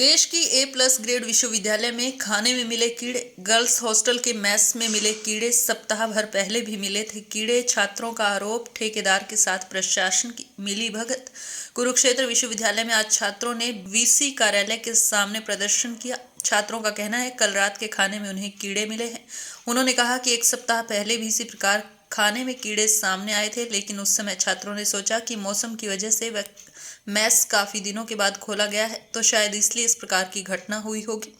देश की A+ grade विश्वविद्यालय में खाने में मिले कीड़े। गर्ल्स हॉस्टल के मेस में मिले कीड़े। सप्ताह भर पहले भी मिले थे कीड़े। छात्रों का आरोप, ठेकेदार के साथ प्रशासन की मिलीभगत। कुरुक्षेत्र विश्वविद्यालय में आज छात्रों ने वीसी कार्यालय के सामने प्रदर्शन किया। छात्रों का कहना है कल रात के खाने में उन्हें कीड़े मिले हैं। उन्होंने कहा कि एक सप्ताह पहले भी इसी प्रकार खाने में कीड़े सामने आए थे, लेकिन उस समय छात्रों ने सोचा कि मौसम की वजह से मेस काफी दिनों के बाद खोला गया है, तो शायद इसलिए इस प्रकार की घटना हुई होगी।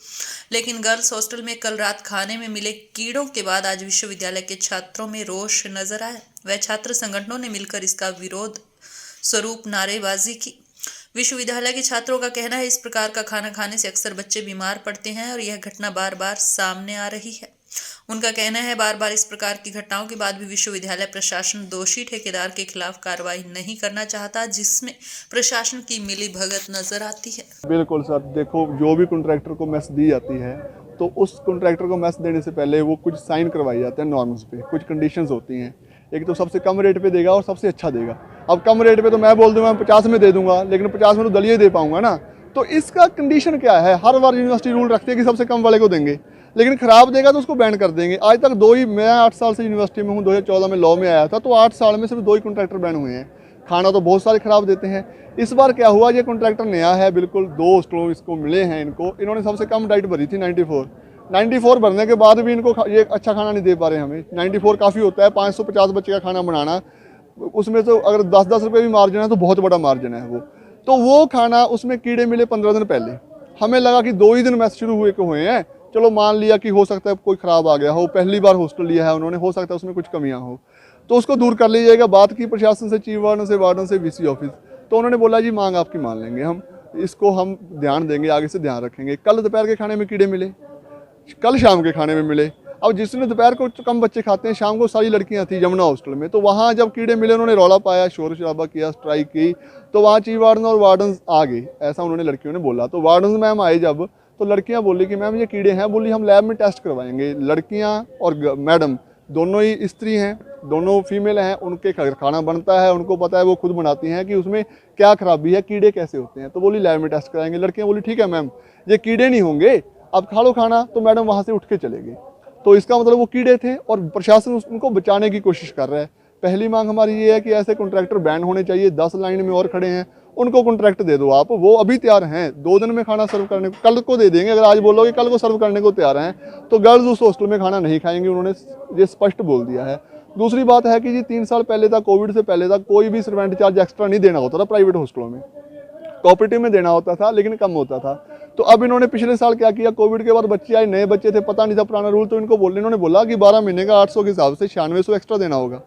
लेकिन गर्ल्स हॉस्टल में कल रात खाने में मिले कीड़ों के बाद आज विश्वविद्यालय के छात्रों में रोष नजर आया। वह छात्र संगठनों ने मिलकर इसका विरोध स्वरूप नारेबाजी की। विश्वविद्यालय के छात्रों का कहना है इस प्रकार का खाना खाने से अक्सर बच्चे बीमार पड़ते हैं और यह घटना बार बार सामने आ रही है। उनका कहना है बार बार इस प्रकार की घटनाओं के बाद भी विश्वविद्यालय प्रशासन दोषी ठेकेदार के खिलाफ कार्रवाई नहीं करना चाहता, जिसमें प्रशासन की मिलीभगत नजर आती है। बिल्कुल सर, देखो जो भी कॉन्ट्रैक्टर को मेस दी जाती है तो उस कॉन्ट्रैक्टर को मेस देने से पहले वो कुछ साइन करवाए जाते हैं नॉर्म्स पे, कुछ कंडीशंस होती हैं। एक तो सबसे कम रेट पे देगा और सबसे अच्छा देगा। अब कम रेट पे तो मैं बोल दूंगा 50 में दे दूंगा, लेकिन 50 में तो दलिया ही दे पाऊंगा ना। तो इसका कंडीशन क्या है? हर बार यूनिवर्सिटी रूल रखती है कि सबसे कम वाले को देंगे, लेकिन खराब देगा तो उसको बैन कर देंगे। आज तक मैं 8 साल से यूनिवर्सिटी में हूँ, 2014 में लॉ में आया था, तो 8 साल में सिर्फ 2 ही कॉन्ट्रैक्टर बैन हुए हैं। खाना तो बहुत सारे खराब देते हैं। इस बार क्या हुआ, ये कॉन्ट्रैक्टर नया है, बिल्कुल 2 हॉस्टलों इसको मिले हैं। इन्होंने सबसे कम डाइट भरी थी 94 भरने के बाद भी इनको ये अच्छा खाना नहीं दे पा रहे हमें। 94 काफ़ी होता है, 550 बच्चे का खाना बनाना, उसमें तो अगर 10-10 रुपये भी मार्जिन है तो बहुत बड़ा मार्जिन है वो। तो वो खाना उसमें कीड़े मिले 15 दिन पहले। हमें लगा कि 2 ही दिन मैच शुरू हुए हैं, चलो मान लिया कि हो सकता है कोई ख़राब आ गया हो, पहली बार हॉस्टल लिया है उन्होंने, हो सकता है उसमें कुछ कमियां हो, तो उसको दूर कर लीजिएगा। बात की प्रशासन से, चीफ वार्डन से वीसी ऑफिस, तो उन्होंने बोला जी मांग आपकी मान लेंगे, हम इसको हम ध्यान देंगे, आगे से ध्यान रखेंगे। कल दोपहर के खाने में कीड़े मिले, कल शाम के खाने में मिले। अब जिसने दोपहर को कम बच्चे खाते हैं, शाम को सारी लड़कियां थी यमुना हॉस्टल में, तो वहाँ जब कीड़े मिले उन्होंने रौला पाया, शोर शराबा किया, स्ट्राइक की, तो वहाँ चीफ वार्डन और वार्डन आ गए, ऐसा उन्होंने लड़कियों ने बोला। तो वार्डन मैम आए जब, तो लड़कियां बोली कि मैम ये कीड़े हैं, बोली हम लैब में टेस्ट करवाएंगे। लड़कियां और मैडम दोनों ही स्त्री हैं, दोनों फीमेल हैं, उनके खाना बनता है, उनको पता है, वो खुद बनाती हैं कि उसमें क्या खराबी है, कीड़े कैसे होते हैं। तो बोली लैब में टेस्ट कराएंगे। लड़कियां बोली ठीक है मैम, ये कीड़े नहीं होंगे, अब खा लो खाना। तो मैडम वहाँ से उठ के चले गए। तो इसका मतलब वो कीड़े थे और प्रशासन उनको बचाने की कोशिश कर रहा है। पहली मांग हमारी ये है कि ऐसे कॉन्ट्रैक्टर बैन होने चाहिए। 10 लाइन में और खड़े हैं, उनको कॉन्ट्रैक्ट दे दो आप, वो अभी तैयार हैं 2 दिन में खाना सर्व करने को, कल को दे देंगे। अगर आज बोलोगे कल को सर्व करने को तैयार हैं, तो गर्ल्स उस हॉस्टल में खाना नहीं खाएंगे, उन्होंने ये स्पष्ट बोल दिया है। दूसरी बात है कि जी 3 साल पहले तक, कोविड से पहले तक, कोई भी सर्वेंट चार्ज एक्स्ट्रा नहीं देना होता था प्राइवेट हॉस्टलों में। कोऑपरेटिव में देना होता था लेकिन कम होता था। तो अब इन्होंने पिछले साल क्या किया, कोविड के बाद बच्चे आए, नए बच्चे थे, पता नहीं था पुराना रूल, तो इन्होंने बोला कि 12 महीने का 800 के हिसाब से 9600 एक्स्ट्रा देना होगा।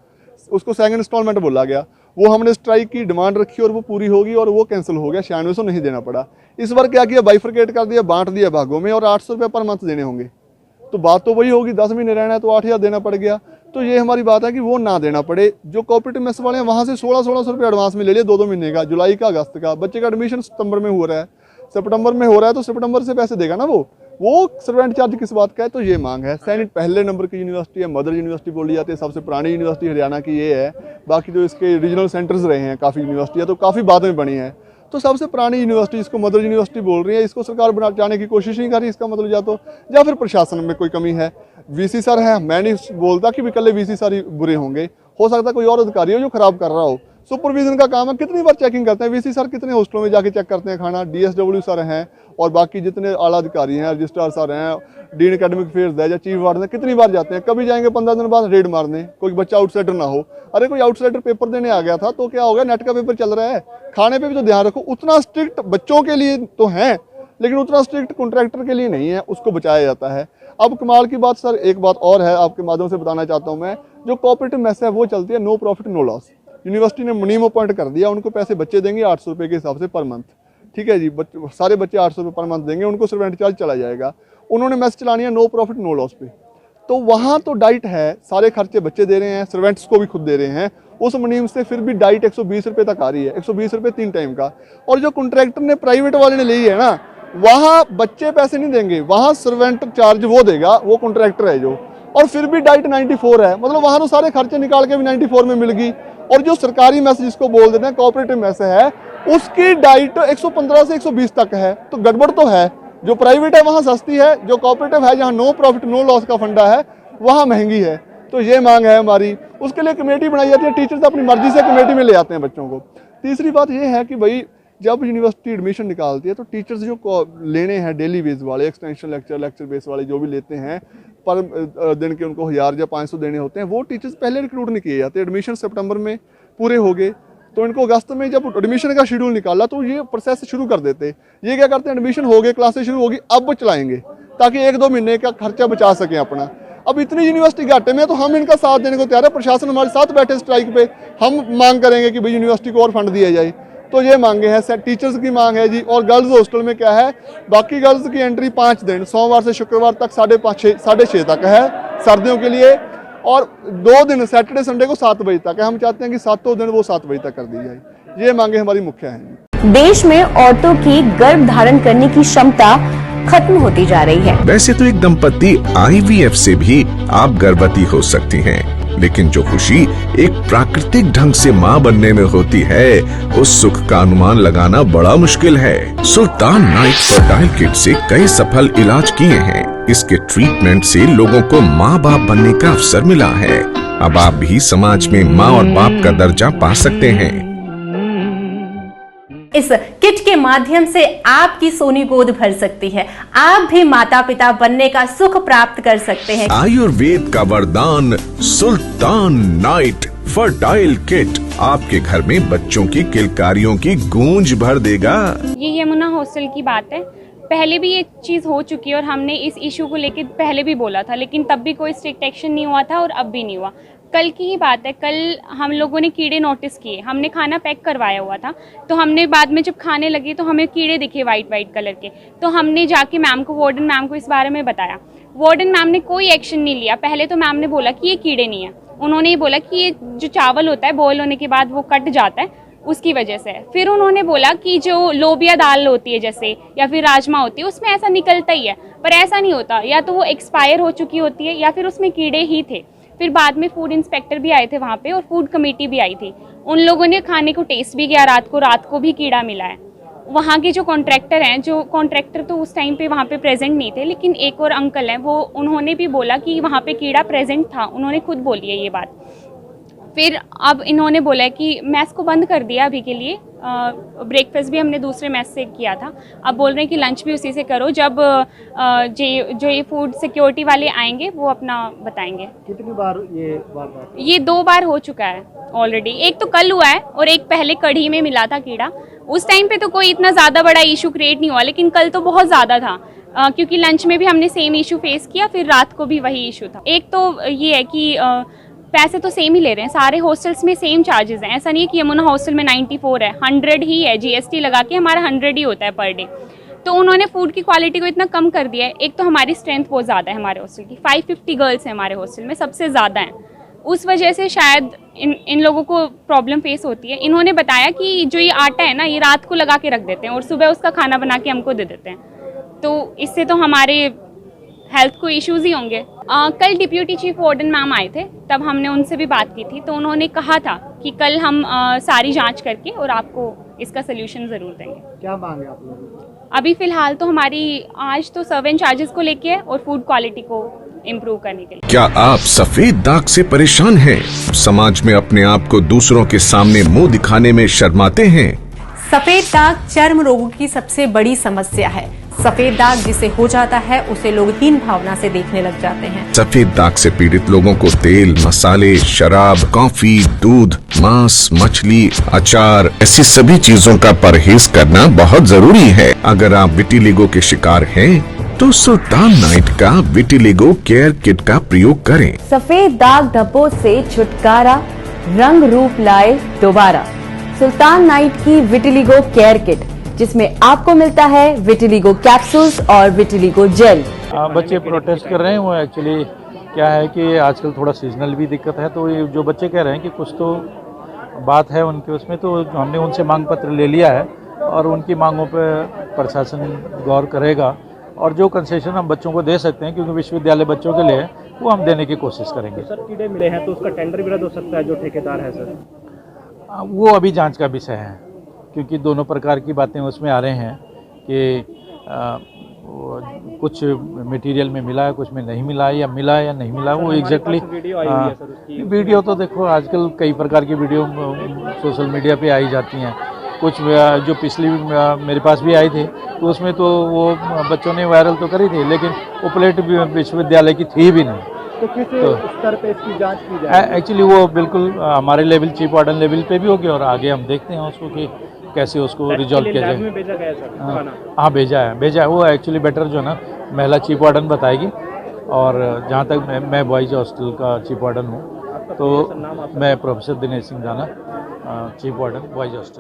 उसको सेकंड इंस्टॉलमेंट बोला गया। वो हमने स्ट्राइक की, डिमांड रखी और वो पूरी होगी, और वो कैंसिल हो गया, 9600 नहीं देना पड़ा। इस बार क्या किया, बाइफरकेट कर दिया, बांट दिया भागों में, और 800 रुपये पर मंथ देने होंगे। तो बात तो वही होगी, 10 महीने रहना है तो 8000 देना पड़ गया। तो ये हमारी बात है कि वो ना देना पड़े। जो कोऑपरेटिव मेस वाले हैं वहाँ से 1600 रुपये एडवांस में ले लिए 2-2 महीने का, जुलाई का, अगस्त का। बच्चे का एडमिशन सितंबर में हो रहा है, सितंबर में हो रहा है, तो सितंबर से पैसे देगा ना वो सर्वेंट चार्ज किस बात का है। तो ये मांग है। सैनिक पहले नंबर की यूनिवर्सिटी है, मदर यूनिवर्सिटी बोली जाती है, सबसे पुरानी यूनिवर्सिटी हरियाणा की ये है। बाकी जो इसके रीजनल सेंटर्स रहे हैं काफ़ी यूनिवर्सिटियाँ, तो काफ़ी बाद में बनी है। तो सबसे पुरानी यूनिवर्सिटी, इसको मदर यूनिवर्सिटी बोल रही है, इसको सरकार बनाने की कोशिश नहीं कर रही। इसका मतलब या फिर प्रशासन में कोई कमी है। वीसी सर है, मैं नहीं बोलता कि विकल्ले वीसी सर ही बुरे होंगे, हो सकता है कोई और अधिकारी हो जो खराब कर रहा हो। सुपरविजन का काम है, कितनी बार चेकिंग करते हैं वीसी सर, कितने हॉस्टलों में जाके चेक करते हैं खाना। डीएसडब्ल्यू सर हैं और बाकी जितने आला अधिकारी हैं, रजिस्ट्रार सर हैं, डीन एकेडमिक अफेयर्स है या चीफ वार्डन है, कितनी बार जाते हैं। कभी जाएंगे 15 दिन बाद रेड मारने, कोई बच्चा आउटसाइडर ना हो। अरे कोई आउटसाइडर पेपर देने आ गया था तो क्या हो गया, नेट का पेपर चल रहा है, खाने पर भी तो ध्यान रखो। उतना स्ट्रिक्ट बच्चों के लिए तो है, लेकिन उतना स्ट्रिक्ट कॉन्ट्रैक्टर के लिए नहीं है, उसको बचाया जाता है। अब कमाल की बात सर, एक बात और है आपके माध्यम से बताना चाहता हूँ मैं। जो कोऑपरेटिव मेस है वो चलती है no profit no loss. University ने मुनीम अपॉइंट कर दिया, उनको पैसे बच्चे देंगे 800 रुपये के हिसाब से पर मंथ। ठीक है जी, सारे बच्चे 800 रुपये पर मंथ देंगे, उनको सर्वेंट चार्ज चला जाएगा। उन्होंने मेस चलानी है नो प्रॉफिट नो लॉस पे। तो वहाँ तो डाइट है, सारे खर्चे बच्चे दे रहे हैं, सर्वेंट्स को भी खुद दे रहे हैं। उस मुनीम से फिर भी डाइट 120 रुपये तक आ रही है, 120 रुपये 3 टाइम का। और जो कॉन्ट्रैक्टर ने, प्राइवेट वाले ने ली है ना, वहाँ बच्चे पैसे नहीं देंगे, वहाँ सर्वेंट चार्ज वो देगा, वो कॉन्ट्रैक्टर है जो। और फिर भी डाइट 94 है, मतलब वहाँ तो सारे खर्चे निकाल के भी 94 में मिल गई। और जो सरकारी मैस जिसको बोल देते हैं कोऑपरेटिव मैस है, उसकी डाइट 115 से 120 तक है। तो गड़बड़ तो है। जो प्राइवेट है वहाँ सस्ती है, जो कोऑपरेटिव है जहाँ नो प्रॉफिट नो लॉस का फंडा है वहाँ महंगी है। तो ये मांग है हमारी, उसके लिए कमेटी बनाई जाती है, टीचर्स अपनी मर्जी से कमेटी में ले आते हैं बच्चों को। तीसरी बात ये है कि भाई जब यूनिवर्सिटी एडमिशन निकालती है तो टीचर्स जो लेने हैं डेली बेस वाले, एक्सटेंशन लेक्चर बेस वाले जो भी लेते हैं, पर दिन के उनको 1000 या 500 देने होते हैं, वो टीचर्स पहले रिक्रूट नहीं किए जाते। एडमिशन सितंबर में पूरे हो गए तो इनको अगस्त में जब एडमिशन का शेड्यूल निकाला तो ये प्रोसेस शुरू कर देते। ये क्या करते हैं, एडमिशन हो गए, क्लासेस शुरू होगी, अब चलाएंगे ताकि 1-2 महीने का खर्चा बचा सकें अपना। अब इतनी यूनिवर्सिटी घाटे में तो हम इनका साथ देने को तैयार है। प्रशासन हमारे साथ बैठे स्ट्राइक पे, हम मांग करेंगे कि भाई यूनिवर्सिटी को और फंड दिया जाए। तो ये मांगे हैं, टीचर्स की मांग है जी। और गर्ल्स हॉस्टल में क्या है, बाकी गर्ल्स की एंट्री 5 दिन, सोमवार से शुक्रवार तक 5:30 तक है सर्दियों के लिए, और 2 दिन सैटरडे संडे को 7 बजे तक है। हम चाहते हैं कि 7 दिन वो 7 बजे तक कर दी जाए। ये मांगे हमारी मुख्य हैं। देश में औरतों की गर्भ धारण करने की क्षमता खत्म होती जा रही है। वैसे तो एक दंपति IVF से भी आप गर्भवती हो सकती हैं, लेकिन जो खुशी एक प्राकृतिक ढंग से माँ बनने में होती है, उस सुख का अनुमान लगाना बड़ा मुश्किल है। सुल्तान नाइट फर्टाइल किट से कई सफल इलाज किए हैं। इसके ट्रीटमेंट से लोगों को माँ बाप बनने का अवसर मिला है। अब आप भी समाज में माँ और बाप का दर्जा पा सकते हैं। इस किट के माध्यम से आपकी सोनी गोद भर सकती है। आप भी माता पिता बनने का सुख प्राप्त कर सकते हैं। आयुर्वेद का वरदान सुल्तान नाइट फर्टाइल किट आपके घर में बच्चों की किलकारियों की गूंज भर देगा। ये यमुना हॉस्टल की बात है। पहले भी ये चीज़ हो चुकी है और हमने इस इशू को लेकर पहले भी बोला था, लेकिन तब भी कोई स्ट्रिक्ट एक्शन नहीं हुआ था और अब भी नहीं हुआ। कल की ही बात है, कल हम लोगों ने कीड़े नोटिस किए। हमने खाना पैक करवाया हुआ था, तो हमने बाद में जब खाने लगे तो हमें कीड़े दिखे वाइट कलर के। तो हमने जाके मैम को, वार्डन मैम को इस बारे में बताया। वार्डन मैम ने कोई एक्शन नहीं लिया। पहले तो मैम ने बोला कि ये कीड़े नहीं है, उन्होंने ये बोला कि ये जो चावल होता है बॉयल होने के बाद वो कट जाता है उसकी वजह से। फिर उन्होंने बोला कि जो लोबिया दाल होती है जैसे, या फिर राजमा होती है, उसमें ऐसा निकलता ही है, पर ऐसा नहीं होता। या तो वो एक्सपायर हो चुकी होती है या फिर उसमें कीड़े ही थे। फिर बाद में फूड इंस्पेक्टर भी आए थे वहाँ पे और फूड कमेटी भी आई थी। उन लोगों ने खाने को टेस्ट भी किया रात को भी कीड़ा मिला है। वहाँ के जो कॉन्ट्रैक्टर हैं, जो कॉन्ट्रैक्टर तो उस टाइम पे वहाँ पे प्रेजेंट नहीं थे, लेकिन एक और अंकल हैं, वो उन्होंने भी बोला कि वहाँ पे कीड़ा प्रेजेंट था। उन्होंने खुद बोली है ये बात। फिर अब इन्होंने बोला है कि मैस को बंद कर दिया अभी के लिए। ब्रेकफास्ट भी हमने दूसरे मैस से किया था। अब बोल रहे हैं कि लंच भी उसी से करो। जब जो ये फूड सिक्योरिटी वाले आएंगे वो अपना बताएंगे। कितनी बार ये बात? ये 2 बार हो चुका है ऑलरेडी। एक तो कल हुआ है और एक पहले कढ़ी में मिला था कीड़ा। उस टाइम पे तो कोई इतना ज़्यादा बड़ा इशू क्रिएट नहीं हुआ, लेकिन कल तो बहुत ज़्यादा था, क्योंकि लंच में भी हमने सेम इशू फेस किया, फिर रात को भी वही इशू था। एक तो ये है कि पैसे तो सेम ही ले रहे हैं, सारे हॉस्टल्स में सेम चार्जेस हैं। ऐसा नहीं है कि यमुना हॉस्टल में 94 है, 100 ही है। GST लगा के हमारा 100 ही होता है पर डे। तो उन्होंने फूड की क्वालिटी को इतना कम कर दिया है। एक तो हमारी स्ट्रेंथ बहुत ज़्यादा है हमारे हॉस्टल की, 550 गर्ल्स हैं हमारे हॉस्टल में, सबसे ज़्यादा हैं। उस वजह से शायद इन लोगों को प्रॉब्लम फेस होती है। इन्होंने बताया कि जो ये आटा है ना, ये रात को लगा के रख देते हैं और सुबह उसका खाना बना के हमको दे देते हैं। तो इससे तो हमारे हेल्थ को इश्यूज़ ही होंगे। कल डिप्यूटी चीफ वार्डन मैम आए थे, तब हमने उनसे भी बात की थी। तो उन्होंने कहा था कि कल हम सारी जांच करके और आपको इसका सलूशन ज़रूर देंगे। क्या मांगे आप लोग? अभी फ़िलहाल तो हमारी आज तो सर्वेंट चार्जेस को लेके है और फूड क्वालिटी को इम्प्रूव करने के लिए। क्या आप सफेद दाग से परेशान हैं? समाज में अपने आप को दूसरों के सामने मुंह दिखाने में शर्माते हैं? सफेद दाग चर्म रोगों की सबसे बड़ी समस्या है। सफेद दाग जिसे हो जाता है उसे लोग हीन भावना से देखने लग जाते हैं। सफेद दाग से पीड़ित लोगों को तेल, मसाले, शराब, कॉफी, दूध, मांस, मछली, अचार ऐसी सभी चीजों का परहेज करना बहुत जरूरी है। अगर आप विटिलिगो के शिकार हैं तो सुल्तान नाइट का विटिलिगो केयर किट का प्रयोग करें। सफेद दाग धब्बों से छुटकारा, रंग रूप लाए दोबारा। सुल्तान नाइट की विटिलिगो केयर किट, जिसमें आपको मिलता है विटिलिगो कैप्सूल्स और विटिलिगो जेल। बच्चे प्रोटेस्ट कर रहे हैं। वो एक्चुअली क्या है कि आजकल थोड़ा सीजनल भी दिक्कत है, तो ये जो बच्चे कह रहे हैं कि कुछ तो बात है उनके उसमें, तो हमने उनसे मांग पत्र ले लिया है और उनकी मांगों पर प्रशासन गौर करेगा और जो कंसेशन हम बच्चों को दे सकते हैं, क्योंकि विश्वविद्यालय बच्चों के लिए, वो हम देने की कोशिश करेंगे। सर कीड़े मिले हैं तो उसका टेंडर विरोध हो सकता है जो ठेकेदार है सर? वो अभी जांच का विषय है, क्योंकि दोनों प्रकार की बातें उसमें आ रहे हैं कि कुछ मटेरियल में मिला है, कुछ में नहीं मिला है, या मिला है या नहीं मिला, वो एग्जैक्टली वीडियो तो देखो आजकल कई प्रकार की वीडियो सोशल मीडिया पे आई जाती हैं। कुछ जो पिछली मेरे पास भी आई थी तो उसमें तो वो बच्चों ने वायरल तो करी थी, लेकिन उपलेट विश्वविद्यालय की थी भी नहीं। तो किस स्तर पे इसकी जांच की जाए? एक्चुअली वो बिल्कुल हमारे लेवल चीफ वार्डन लेवल पे भी होगी, और आगे हम देखते हैं उसको कि कैसे उसको रिजॉल्व किया जाए। भेजा गया सर? हाँ भेजा है वो एक्चुअली बेटर जो है ना महिला चीफ वार्डन बताएगी, और जहाँ तक मैं बॉयज़ हॉस्टल का चीफ वार्डन हूँ, तो मैं प्रोफेसर दिनेश सिंह जाना, चीफ वार्डन बॉयज़ हॉस्टल।